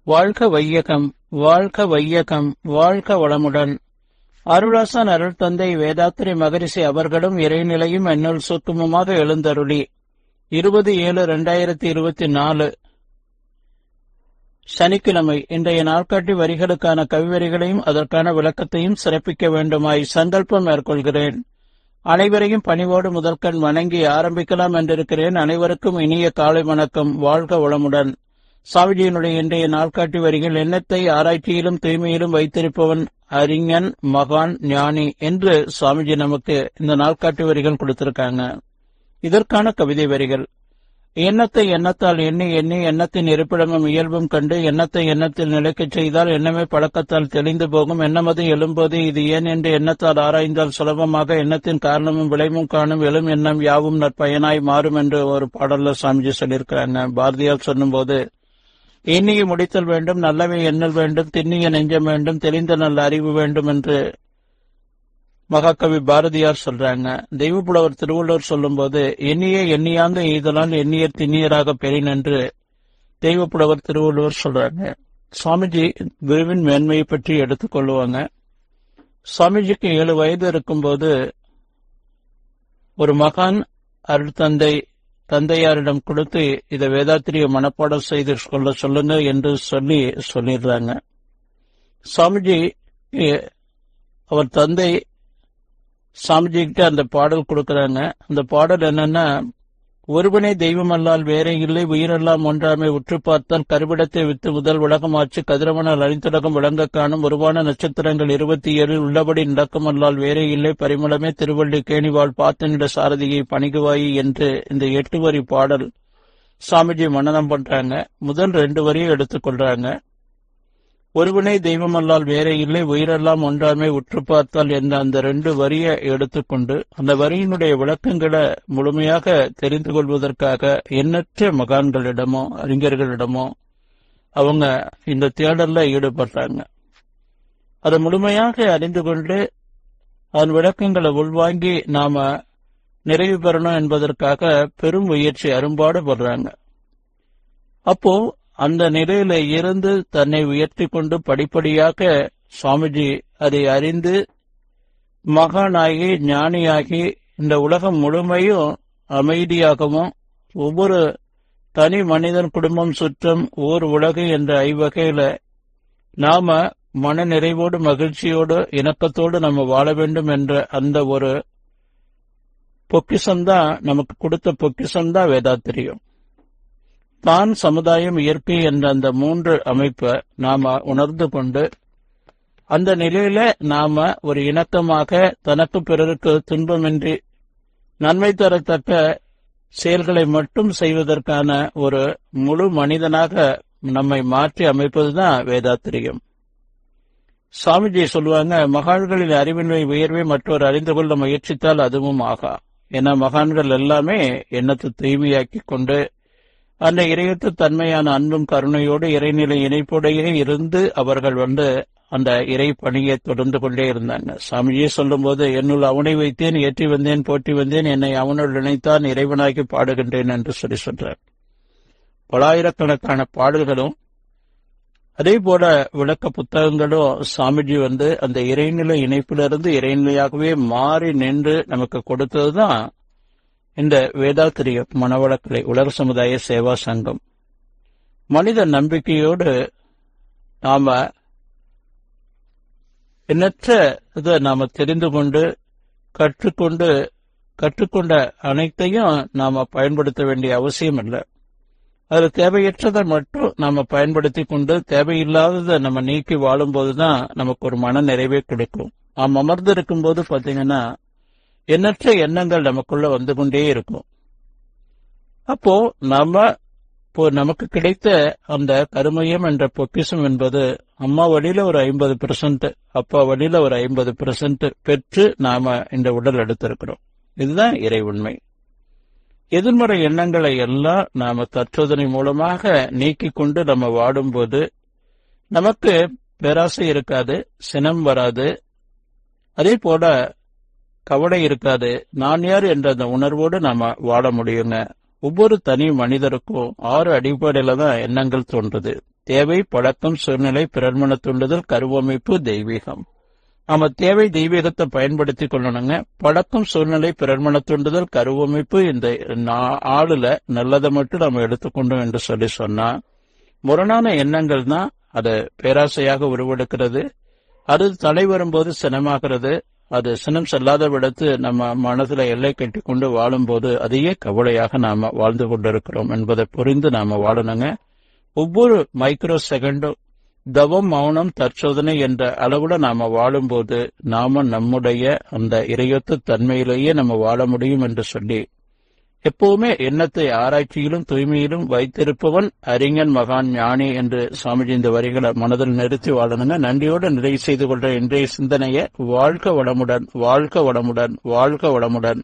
வாழ்க வையகம், வாழ்க வையகம், வாழ்க வளமுடன். அருளாசன் அருள் தந்தை வேதாத்திரி மகரிஷி அவர்களும் இறைநிலையும் என்னுள் சூக்குமமாக எழுந்தருளி 20/7/2024 சனிக்கிழமை இன்றைய நாட்காட்டி வரிகளுக்கான கவிவரிகளையும் அதற்கான விளக்கத்தையும் சிறப்பிக்க வேண்டுமாய் சங்கல்பம் மேற்கொள்கிறேன். அனைவரையும் பணிவோடு முதற்கண் வணங்கி ஆரம்பிக்கலாம் என்றிருக்கிறேன். அனைவருக்கும் இனிய காலை வணக்கம். வாழ்க வளமுடன். சாமிஜியினுடைய இன்றைய நாட்காட்டி வரிகள், எண்ணத்தை ஆராய்ச்சியிலும் தூய்மையிலும் வைத்திருப்பவன் அறிஞன், மகான், ஞானி என்று சுவாமிஜி நமக்கு இந்த நாட்காட்டி வரிகள் கொடுத்திருக்காங்க. இதற்கான கவிதை வரிகள்: எண்ணத்தை எண்ணத்தால் எண்ணி எண்ணி எண்ணத்தின் இருப்பிடமும் இயல்பும் கண்டு எண்ணத்தை எண்ணத்தில் நிலைக்கச் செய்தால் எண்ணமே பழக்கத்தால் தெளிந்து போகும். எண்ணமது எழும்போது இது ஏன் என்று எண்ணத்தால் ஆராய்ந்தால் சுலபமாக எண்ணத்தின் காரணமும் விளைவும் காணும். எழும் எண்ணம் யாவும் நற்பயனாய் மாறும் என்று ஒரு பாடல்ல சுவாமிஜி சொல்லியிருக்கிறாங்க. பாரதியார் சொல்லும்போது, எண்ணிய முடித்தல் வேண்டும், நல்லவை எண்ணல் வேண்டும், திண்ணிய நெஞ்சம் வேண்டும், தெளிந்த நல்ல அறிவு வேண்டும் என்று மகாகவி பாரதியார் சொல்றாங்க. தெய்வப்புலவர் திருவள்ளுவர் சொல்லும்போது, எண்ணிய எண்ணியாங்க எய்தலால் எண்ணியர் திண்ணியராக பெறின் என்று தெய்வப்புலவர் திருவள்ளுவர் சொல்றாங்க. சுவாமிஜி குருவின் மேன்மையை பற்றி எடுத்துக் கொள்ளுவாங்க. சுவாமிஜிக்கு 7 வயது இருக்கும்போது ஒரு மகான் அருள் தந்தையாரிடம் கொடுத்து இதை வேதாத்திரிய மனப்பாடம் செய்து கொள்ள சொல்லுங்க என்று சொல்லிடுறாங்க. சுவாமிஜி அவர் தந்தை சாமிஜி கிட்ட அந்த பாடல் கொடுக்கறாங்க. அந்த பாடல் என்னன்னா, ஒருவனே தெய்வமல்லால் வேறே இல்லை, உயிரெல்லாம் ஒன்றாமை உற்று பார்த்தால் கருவிடத்தை வித்து முதல் உலகமாச்சு கதிரவனால் அழித்துலகம் விளங்க காணும். உருவான நட்சத்திரங்கள் 27 உள்ளபடி நடக்கமல்லால் வேறே இல்லை, பரிமளமே திருவள்ளி கேணிவாள் பாத்தனிட சாரதியை பணிகுவாயி என்று இந்த 8 வரி பாடல் சாமிஜி மனனம் பண்றாங்க. முதல் 2 வரியை எடுத்துக்கொள்றாங்க. ஒருவனே தெய்வமல்லால் வேறே இல்லை, உயிரெல்லாம் ஒன்றாமை உற்று பார்த்தால் என்ற அந்த 2 வரியை எடுத்துக்கொண்டு அந்த வரியினுடைய விளக்கங்களை முழுமையாக தெரிந்து கொள்வதற்காக எண்ணற்ற மகான்களிடமோ அறிஞர்களிடமோ அவங்க இந்த தேடல்ல ஈடுபட்டாங்க. அதை முழுமையாக அறிந்து கொண்டு அதன் விளக்கங்களை உள்வாங்கி நாம நிறைவு பெறணும் என்பதற்காக பெரும் முயற்சி அரும்பாடு படுறாங்க. அப்போ அந்த நிலையில இருந்து தன்னை உயர்த்தி கொண்டு படிப்படியாக சுவாமிஜி அதை அறிந்து மகானாகி ஞானியாகி இந்த உலகம் முழுமையும் அமைதியாகவும் ஒவ்வொரு தனி மனிதன் குடும்பம் சுற்றம் ஓர் உலகு என்ற ஐவகையில நாம மன நிறைவோடு மகிழ்ச்சியோடு இணக்கத்தோடு நம்ம வாழ வேண்டும் என்ற அந்த ஒரு பொக்கிஷம்தான் நமக்கு கொடுத்த பொக்கிஷம்தான் வேதாத்திரியம். தான், சமுதாயம், இயற்கை என்ற அந்த 3 அமைப்பை நாம உணர்ந்து கொண்டு அந்த நிலையில நாம ஒரு இணக்கமாக தனக்கு பிறருக்கு துன்பமின்றி நன்மை தரத்தக்க செயல்களை மட்டும் செய்வதற்கான ஒரு முழு மனிதனாக நம்மை மாற்றி அமைப்பதுதான் வேதாத்திரியம். சுவாமிஜி சொல்லுவாங்க, மகான்களின் அறிவின்மை உயர்வை மற்றொரு அறிந்து கொள்ள முயற்சித்தால் அதுவும் ஆகா. ஏன்னா மகான்கள் எல்லாமே எண்ணத்தை தூய்மையாக்கி கொண்டு அந்த இறையற்ற தன்மையான அன்பும் கருணையோடு இறைநிலை இணைப்போடையே இருந்து அவர்கள் அந்த இறை பணியை தொடர்ந்து கொண்டே இருந்தாங்க. சாமியே சொல்லும்போது, என்னுள் அவனை வைத்தேன், ஏற்றி வந்தேன், போற்றி வந்தேன், என்னை அவனுள் இணைத்தான் இறைவனாகி பாடுகின்றேன் என்று சொல்றார். பலாயிரக்கணக்கான பாடல்களும் அதே போல விளக்க புத்தகங்களும் சாமிஜி அந்த இறைநிலை இணைப்பிலிருந்து இறைநிலையாகவே மாறி நின்று நமக்கு கொடுத்ததுதான் இந்த வேதாத்திரிய மனவளக்கலை உலக சமுதாய சேவா சங்கம். மனித நம்பிக்கையோடு நாம எண்ணற்ற இதை நாம தெரிந்து கொண்டு கற்றுக்கொண்ட அனைத்தையும் நாம பயன்படுத்த வேண்டிய அவசியம் இல்லை. அது தேவையற்றதை மட்டும் நாம பயன்படுத்தி கொண்டு தேவையில்லாததை நம்ம நீக்கி வாழும்போதுதான் நமக்கு ஒரு மன நிறைவே கிடைக்கும். நாம் அமர்ந்து இருக்கும் போது பாத்தீங்கன்னா எண்ணற்ற எண்ணங்கள் நமக்குள்ள வந்து கொண்டே இருக்கும். அப்போ நமக்கு கிடைத்த அந்த கருமையம் என்ற பொக்கிஷம் என்பது அம்மா வழியில ஒரு 50%, அப்பா வழியில ஒரு 50% பெற்று நாம இந்த உடல் எடுத்திருக்கிறோம். இதுதான் இறை உண்மை. எதிர்மறை எண்ணங்களை எல்லாம் நாம தற்றுவதனை மூலமாக நீக்கிக் கொண்டு நம்ம வாடும்போது நமக்கு பேராசை இருக்காது, சினம் வராது, அதே போல கவலை இருக்காது. நான் யார் என்ற அந்த உணர்வோடு நாம வாழ முடியுங்க. ஒவ்வொரு தனி மனிதருக்கும் 6 அடிப்படையில தான் எண்ணங்கள் தோன்றுது. தேவை, பழக்கம், சூழ்நிலை, பிறர்மன தூண்டுதல், கருவமைப்பு, தெய்வீகம். நம்ம தேவை தெய்வீகத்தை பயன்படுத்தி கொள்ளணுங்க. பழக்கம், சூழ்நிலை, பிறர்மன தூண்டுதல், கருவமைப்பு, இந்த ஆளுல நல்லதை மட்டும் நம்ம எடுத்துக்கொண்டோம் என்று சொன்னா முரணான எண்ணங்கள் தான் அது பேராசையாக உருவெடுக்கிறது. அது தலை வரும்போது சினமாகிறது. அது சினம் செல்லாத விடத்து நம்ம மனதுல எல்லை கட்டி கொண்டு வாழும்போது அதையே கவலையாக நாம வாழ்ந்து கொண்டிருக்கிறோம் என்பதை புரிந்து நாம வாழணுங்க. ஒவ்வொரு மைக்ரோ செகண்டும் தவம், மௌனம், தற்சோதனை என்ற அளவுல நாம வாழும்போது நாம நம்முடைய அந்த இறையொத்த தன்மையிலேயே நம்ம வாழ முடியும் என்று சொல்லி எப்பவுமே எண்ணத்தை ஆராய்ச்சியிலும் தூய்மையிலும் வைத்திருப்பவன் அறிஞன், மகான், ஞானி என்று சாமிஜி இந்த வரிகளை மனதில் நிறுத்தி வாழணுங்க. நன்றியோடு நிறைவு செய்து கொள்ற இன்றைய சிந்தனையை வாழ்க வளமுடன், வாழ்க வளமுடன், வாழ்க வளமுடன்.